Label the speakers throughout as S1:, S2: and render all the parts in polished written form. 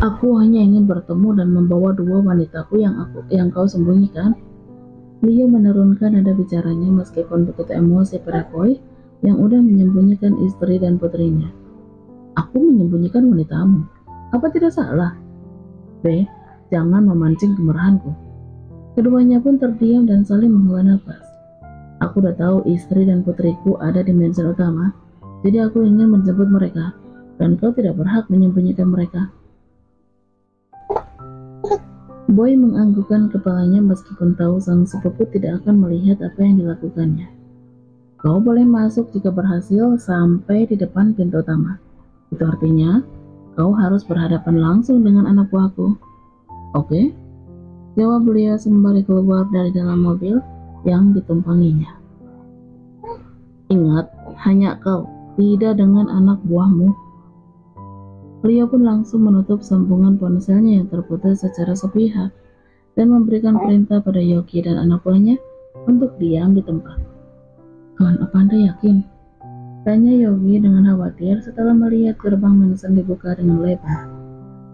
S1: Aku hanya ingin bertemu dan membawa dua wanitaku yang kau sembunyikan. Leo menurunkan nada bicaranya meskipun begitu emosi pada Boy yang udah menyembunyikan istri dan putrinya. Aku menyembunyikan wanitamu. Apa tidak salah? B, jangan memancing kemarahanku. Keduanya pun terdiam dan saling menghela nafas. Aku udah tahu istri dan putriku ada di mansion utama, jadi aku ingin menjemput mereka, dan kau tidak berhak menyembunyikan mereka. Boy menganggukkan kepalanya meskipun tahu sang sepupu tidak akan melihat apa yang dilakukannya. Kau boleh masuk jika berhasil sampai di depan pintu utama. Itu artinya, kau harus berhadapan langsung dengan anak buahku. Oke? Jawab beliau sembari keluar dari dalam mobil yang ditumpanginya. Ingat, hanya kau, tidak dengan anak buahmu. Leo pun langsung menutup sambungan ponselnya yang terputus secara sepihak dan memberikan perintah pada Yogi dan anak buahnya untuk diam di tempat. Tuan, apa Anda yakin? Tanya Yogi dengan khawatir setelah melihat gerbang mansion dibuka dengan lebar,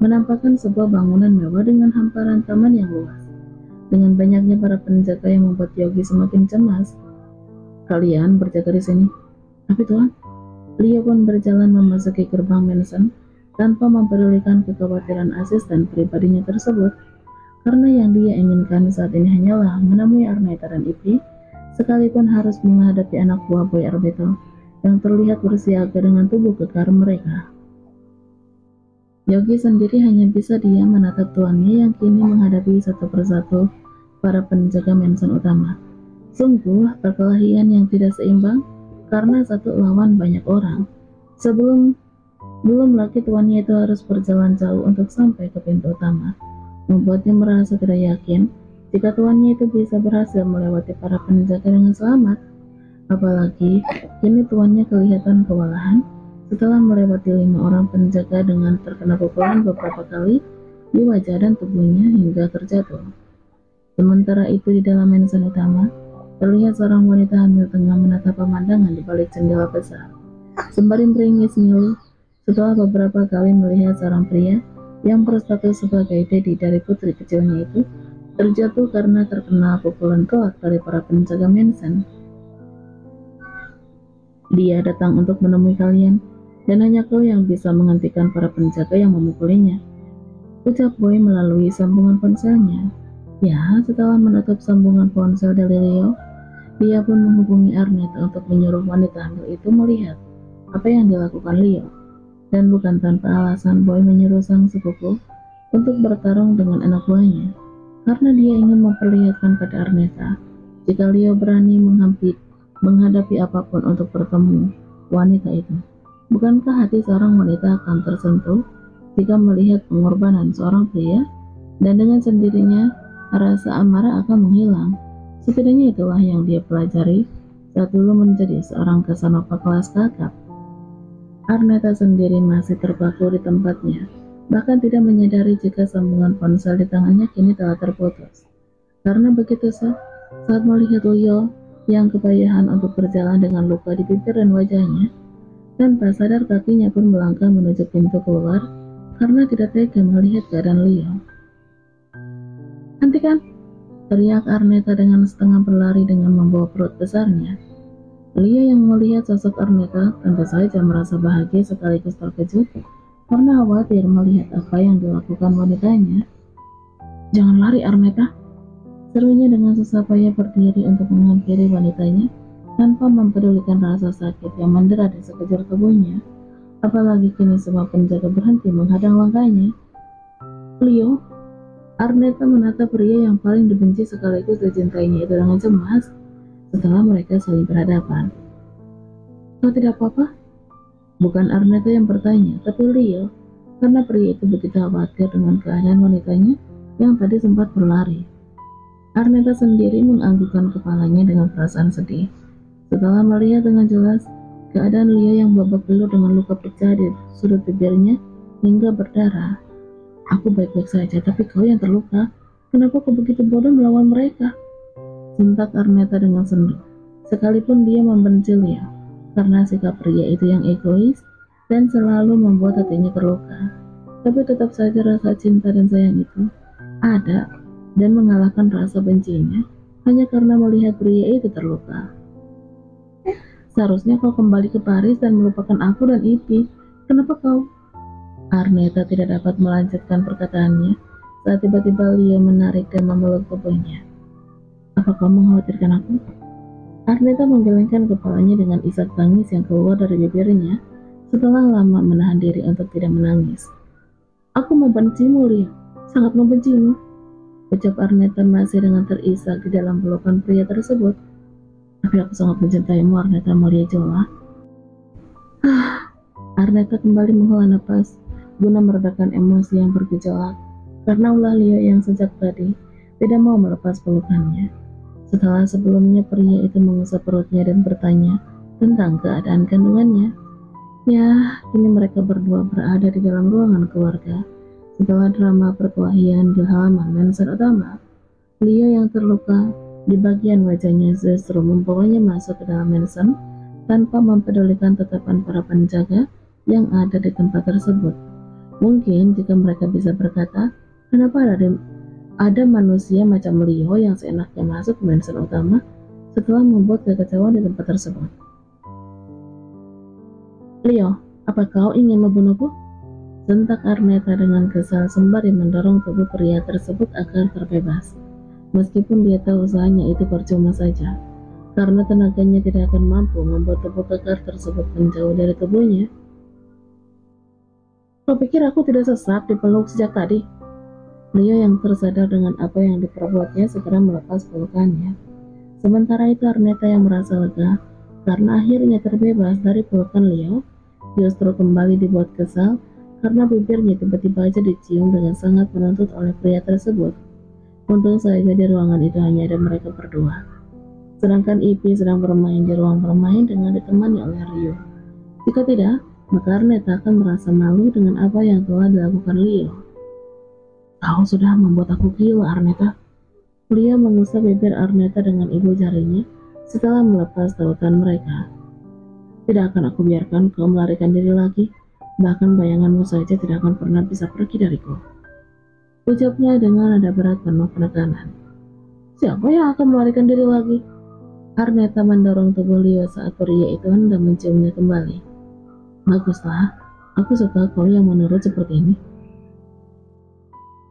S1: menampakkan sebuah bangunan mewah dengan hamparan taman yang luas. Dengan banyaknya para penjaga yang membuat Yogi semakin cemas. Kalian berjaga di sini. Tapi Tuan, Leo pun berjalan memasuki gerbang mansion tanpa mempedulikan kekhawatiran asisten pribadinya tersebut, karena yang dia inginkan saat ini hanyalah menemui Arnetta dan Ivy, sekalipun harus menghadapi anak buah Boy Arbeto yang terlihat bersiaga dengan tubuh kekar mereka. Yogi sendiri hanya bisa diam menatap tuannya yang kini menghadapi satu persatu para penjaga mansion utama. Sungguh perkelahian yang tidak seimbang karena satu lawan banyak orang. Belum lagi tuannya itu harus berjalan jauh untuk sampai ke pintu utama, membuatnya merasa tidak yakin jika tuannya itu bisa berhasil melewati para penjaga dengan selamat. Apalagi kini tuannya kelihatan kewalahan setelah melewati 5 orang penjaga dengan terkena pukulan beberapa kali di wajah dan tubuhnya hingga terjatuh. Sementara itu di dalam mansion utama, terlihat seorang wanita hamil tengah menatap pemandangan di balik jendela besar, sembari meringis ngilu setelah beberapa kali melihat seorang pria yang berstatus sebagai daddy dari putri kecilnya itu terjatuh karena terkena pukulan telak dari para penjaga mansion. Dia datang untuk menemui kalian, dan hanya kau yang bisa menghentikan para penjaga yang memukulinya, ucap Boy melalui sambungan ponselnya. Ya, setelah menutup sambungan ponsel dari Leo, dia pun menghubungi Arnetta untuk menyuruh wanita hamil itu melihat apa yang dilakukan Leo. Dan bukan tanpa alasan Boy menyuruh sang sepupu untuk bertarung dengan anak buahnya, karena dia ingin memperlihatkan pada Arnetta jika Leo berani menghadapi apapun untuk bertemu wanita itu. Bukankah hati seorang wanita akan tersentuh jika melihat pengorbanan seorang pria, dan dengan sendirinya rasa amarah akan menghilang. Setidaknya itulah yang dia pelajari saat dulu menjadi seorang Casanova kelas kakap. Arnetta sendiri masih terpaku di tempatnya, bahkan tidak menyadari jika sambungan ponsel di tangannya kini telah terputus. Karena begitu saat melihat Leo yang kepayahan untuk berjalan dengan luka di bibir dan wajahnya, tanpa sadar kakinya pun melangkah menuju pintu keluar karena tidak tega melihat keadaan Leo. Hentikan! Teriak Arnetta dengan setengah berlari dengan membawa perut besarnya. Leo yang melihat sosok Arnetta tentu saja merasa bahagia sekaligus terkejut karena khawatir melihat apa yang dilakukan wanitanya. Jangan lari Arnetta, serunya dengan susah payah berdiri untuk menghampiri wanitanya tanpa mempedulikan rasa sakit yang mendera di sekejur tubuhnya. Apalagi kini semua penjaga berhenti menghadang langkahnya. Leo, Arnetta menatap pria yang paling dibenci sekaligus dicintainya itu dengan cemas. Setelah mereka saling berhadapan. Kau tidak apa-apa? Bukan Arnetta yang bertanya, tapi Leo, karena pria itu begitu khawatir dengan keadaan wanitanya yang tadi sempat berlari. Arnetta sendiri menganggukkan kepalanya dengan perasaan sedih, setelah melihat dengan jelas keadaan Leo yang babak belur dengan luka pecah di sudut bibirnya hingga berdarah. Aku baik-baik saja, tapi kau yang terluka. Kenapa kau begitu bodoh melawan mereka? Sentak Arnetta dengan sendu, sekalipun dia membenci Leo karena sikap pria itu yang egois dan selalu membuat hatinya terluka. Tapi tetap saja rasa cinta dan sayang itu ada dan mengalahkan rasa bencinya hanya karena melihat pria itu terluka. Seharusnya kau kembali ke Paris dan melupakan aku dan Ipi. Kenapa kau? Arneta tidak dapat melanjutkan perkataannya saat tiba-tiba Leo menarik dan memeluk tubuhnya. Apa kau mengkhawatirkan aku? Arneta menggelengkan kepalanya dengan isak tangis yang keluar dari bibirnya setelah lama menahan diri untuk tidak menangis. Aku membencimu, Leo. Sangat membencimu, ucap Arneta masih dengan terisak di dalam pelukan pria tersebut. Tapi aku sangat mencintaimu, Arneta Maria Jola. Arneta kembali menghela napas guna meredakan emosi yang bergejolak karena ulah Leo yang sejak tadi tidak mau melepas pelukannya. Setelah sebelumnya pria itu mengusap perutnya dan bertanya tentang keadaan kandungannya. Ya, kini mereka berdua berada di dalam ruangan keluarga. Setelah drama perkelahian di halaman Mansion utama, Leo yang terluka di bagian wajahnya justru membawanya masuk ke dalam mansion tanpa mempedulikan tatapan para penjaga yang ada di tempat tersebut. Mungkin jika mereka bisa berkata, kenapa ada manusia macam Leo yang seenaknya masuk ke mansion utama setelah membuat kekacauan di tempat tersebut. Leo, apa kau ingin membunuhku? Sentak Arneta dengan kesal sembari mendorong tubuh pria tersebut agar terbebas. Meskipun dia tahu usahanya itu percuma saja, karena tenaganya tidak akan mampu membuat tubuh kekar tersebut menjauh dari tubuhnya. Kau pikir aku tidak sesat dipeluk sejak tadi? Leo yang tersadar dengan apa yang diperbuatnya segera melepas pelukannya. Sementara itu Arneta yang merasa lega karena akhirnya terbebas dari pelukan Leo, justru kembali dibuat kesal karena bibirnya tiba-tiba aja dicium dengan sangat menuntut oleh pria tersebut. Untung saja di ruangan itu hanya ada mereka berdua. Sedangkan Ipi sedang bermain di ruang bermain dengan ditemani oleh Rio. Jika tidak, maka Arneta akan merasa malu dengan apa yang telah dilakukan Leo. Kau sudah membuat aku gila, Arneta. Leo mengusap bibir Arneta dengan ibu jarinya setelah melepas tautan mereka. Tidak akan aku biarkan kau melarikan diri lagi. Bahkan bayanganmu saja tidak akan pernah bisa pergi dariku. Ucapnya dengan nada berat penuh penekanan. Siapa yang akan melarikan diri lagi? Arneta mendorong tubuh Leo saat pria itu hendak menciumnya kembali. Baguslah, aku suka kau yang menurut seperti ini.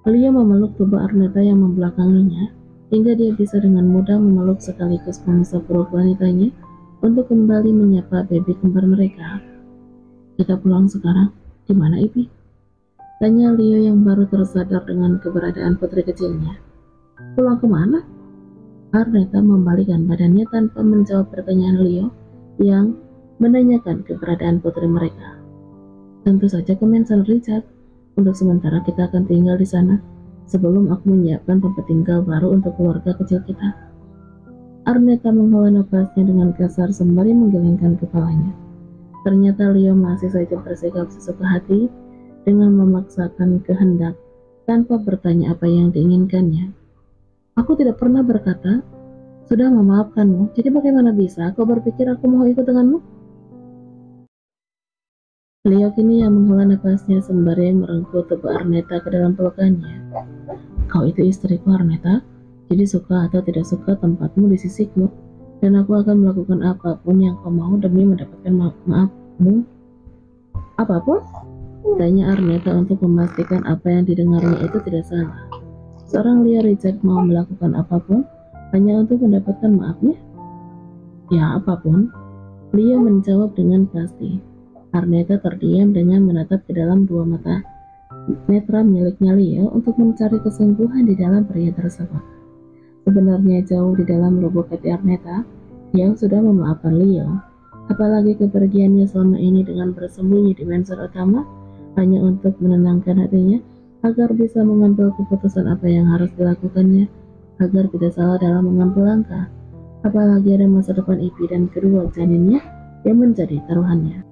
S1: Leo memeluk tubuh Arneta yang membelakanginya hingga dia bisa dengan mudah memeluk sekaligus mengusap perut wanitanya untuk kembali menyapa baby kembar mereka. Kita pulang sekarang. Di mana Ipi? Tanya Leo yang baru tersadar dengan keberadaan putri kecilnya. Pulang kemana? Arneta membalikkan badannya tanpa menjawab pertanyaan Leo yang menanyakan keberadaan putri mereka. Tentu saja ke Mansion Richard. Untuk sementara kita akan tinggal di sana sebelum aku menyiapkan tempat tinggal baru untuk keluarga kecil kita. Arneta menghela napasnya dengan kasar sembari menggelengkan kepalanya. Ternyata Leo masih saja bersikap sesuka hati dengan memaksakan kehendak tanpa bertanya apa yang diinginkannya. Aku tidak pernah berkata, sudah memaafkanmu, jadi bagaimana bisa kau berpikir aku mau ikut denganmu? Leo kini yang menghela napasnya sembari merengkuh tubuh Arneta ke dalam pelukannya. Kau itu istriku, Arneta, jadi suka atau tidak suka tempatmu di sisiku. Dan aku akan melakukan apapun yang kau mau demi mendapatkan maafmu. Apapun? Tanya Arneta untuk memastikan apa yang didengarnya itu tidak salah. Seorang Leo Richard mau melakukan apapun hanya untuk mendapatkan maafnya? Ya, apapun. Leo menjawab dengan pasti. Arneta terdiam dengan menatap ke dalam dua mata netra miliknya Leo untuk mencari kesungguhan di dalam pria tersebut. Sebenarnya jauh di dalam lubuk hati Arneta yang sudah memaafkan Leo, apalagi kepergiannya selama ini dengan bersembunyi di Mansion utama hanya untuk menenangkan hatinya agar bisa mengambil keputusan apa yang harus dilakukannya agar tidak salah dalam mengambil langkah, apalagi ada masa depan Ipi dan kedua janinnya yang menjadi taruhannya.